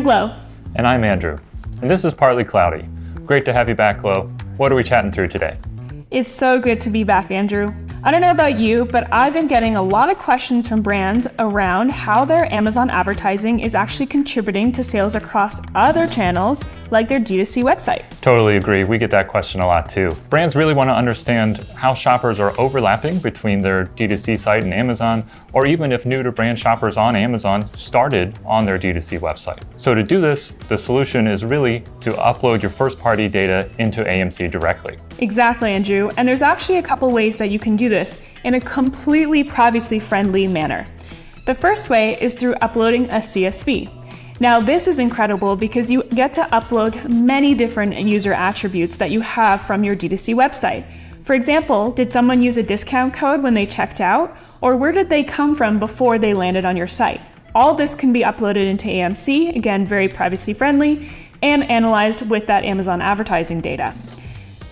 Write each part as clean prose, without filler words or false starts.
Glow. And I'm Andrew. And this is Partly Cloudy. Great to have you back, Glow. What are we chatting through today? It's so good to be back, Andrew. I don't know about you, but I've been getting a lot of questions from brands around how their Amazon advertising is actually contributing to sales across other channels, like their D2C website. Totally agree. We get that question a lot too. Brands really want to understand how shoppers are overlapping between their D2C site and Amazon, or even if new to brand shoppers on Amazon started on their D2C website. So to do this, the solution is really to upload your first-party data into AMC directly. Exactly, Andrew. And there's actually a couple ways that you can do this in a completely privacy-friendly manner. The first way is through uploading a CSV. Now, this is incredible because you get to upload many different user attributes that you have from your D2C website. For example, did someone use a discount code when they checked out? Or where did they come from before they landed on your site? All this can be uploaded into AMC, again, very privacy-friendly, and analyzed with that Amazon advertising data.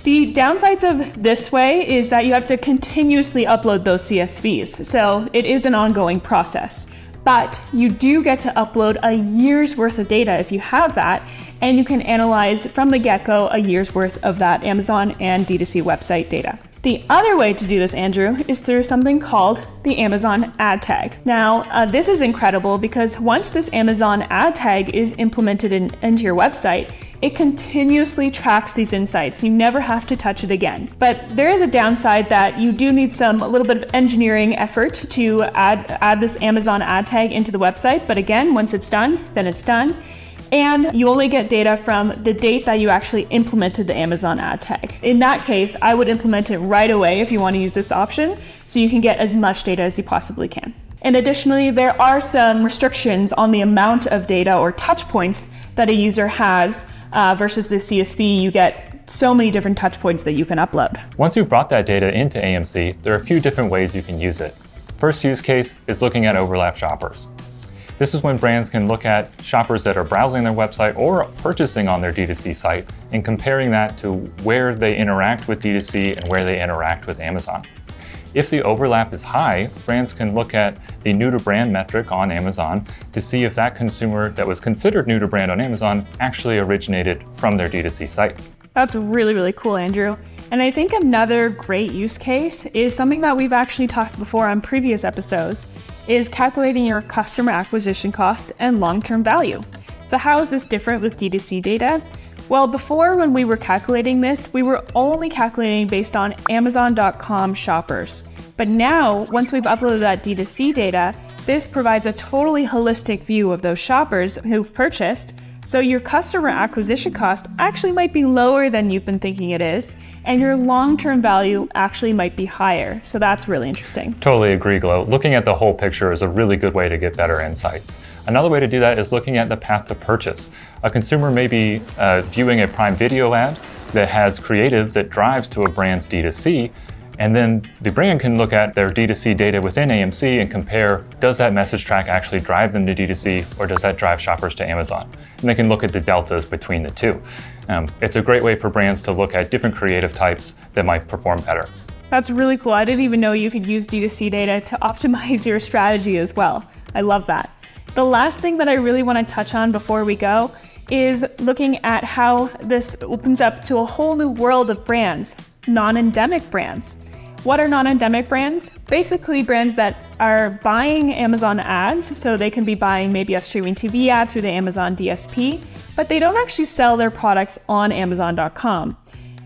The downsides of this way is that you have to continuously upload those CSVs, so it is an ongoing process. But you do get to upload a year's worth of data if you have that, and you can analyze from the get-go a year's worth of that Amazon and D2C website data. The other way to do this, Andrew, is through something called the Amazon ad tag. Now, this is incredible because once this Amazon ad tag is implemented into your website, it continuously tracks these insights. You never have to touch it again. But there is a downside that you do need a little bit of engineering effort to add this Amazon ad tag into the website. But again, once it's done, then it's done. And you only get data from the date that you actually implemented the Amazon ad tag. In that case, I would implement it right away if you want to use this option, so you can get as much data as you possibly can. And additionally, there are some restrictions on the amount of data or touch points that a user has versus the CSV. You get so many different touch points that you can upload. Once you've brought that data into AMC, there are a few different ways you can use it. First use case is looking at overlap shoppers. This is when brands can look at shoppers that are browsing their website or purchasing on their D2C site and comparing that to where they interact with D2C and where they interact with Amazon. If the overlap is high, brands can look at the new to brand metric on Amazon to see if that consumer that was considered new to brand on Amazon actually originated from their D2C site. That's really, really cool, Andrew. And I think another great use case is something that we've actually talked before on previous episodes, is calculating your customer acquisition cost and long-term value. So how is this different with D2C data? Well, before when we were calculating this, we were only calculating based on Amazon.com shoppers. But now, once we've uploaded that D2C data, this provides a totally holistic view of those shoppers who've purchased. So your customer acquisition cost actually might be lower than you've been thinking it is, and your long-term value actually might be higher. So that's really interesting. Totally agree, Glow. Looking at the whole picture is a really good way to get better insights. Another way to do that is looking at the path to purchase. A consumer may be viewing a Prime Video ad that has creative that drives to a brand's D2C, and then the brand can look at their D2C data within AMC and compare, does that message track actually drive them to D2C, or does that drive shoppers to Amazon? And they can look at the deltas between the two. It's a great way for brands to look at different creative types that might perform better. That's really cool. I didn't even know you could use D2C data to optimize your strategy as well. I love that. The last thing that I really want to touch on before we go is looking at how this opens up to a whole new world of brands, non-endemic brands. What are non-endemic brands? Basically brands that are buying Amazon ads, so they can be buying maybe a streaming TV ad through the Amazon DSP, but they don't actually sell their products on Amazon.com.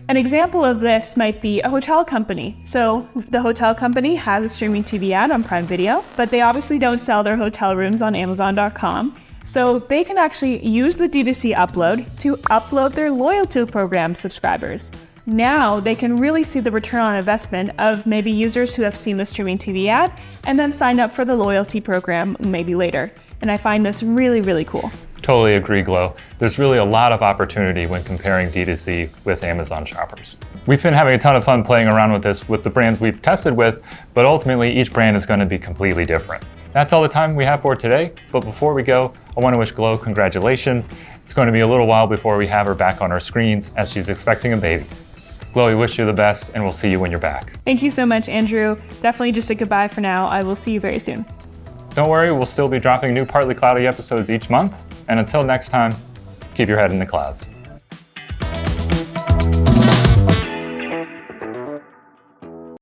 An example of this might be a hotel company. So the hotel company has a streaming TV ad on Prime Video, but they obviously don't sell their hotel rooms on Amazon.com. So they can actually use the D2C upload to upload their loyalty program subscribers. Now they can really see the return on investment of maybe users who have seen the streaming TV ad and then signed up for the loyalty program maybe later. And I find this really, really cool. Totally agree, Glow. There's really a lot of opportunity when comparing D2C with Amazon shoppers. We've been having a ton of fun playing around with this with the brands we've tested with, but ultimately each brand is going to be completely different. That's all the time we have for today, but before we go, I want to wish Glow congratulations. It's going to be a little while before we have her back on our screens as she's expecting a baby. Glow, we wish you the best, and we'll see you when you're back. Thank you so much, Andrew. Definitely just a goodbye for now. I will see you very soon. Don't worry, we'll still be dropping new Partly Cloudy episodes each month. And until next time, keep your head in the clouds.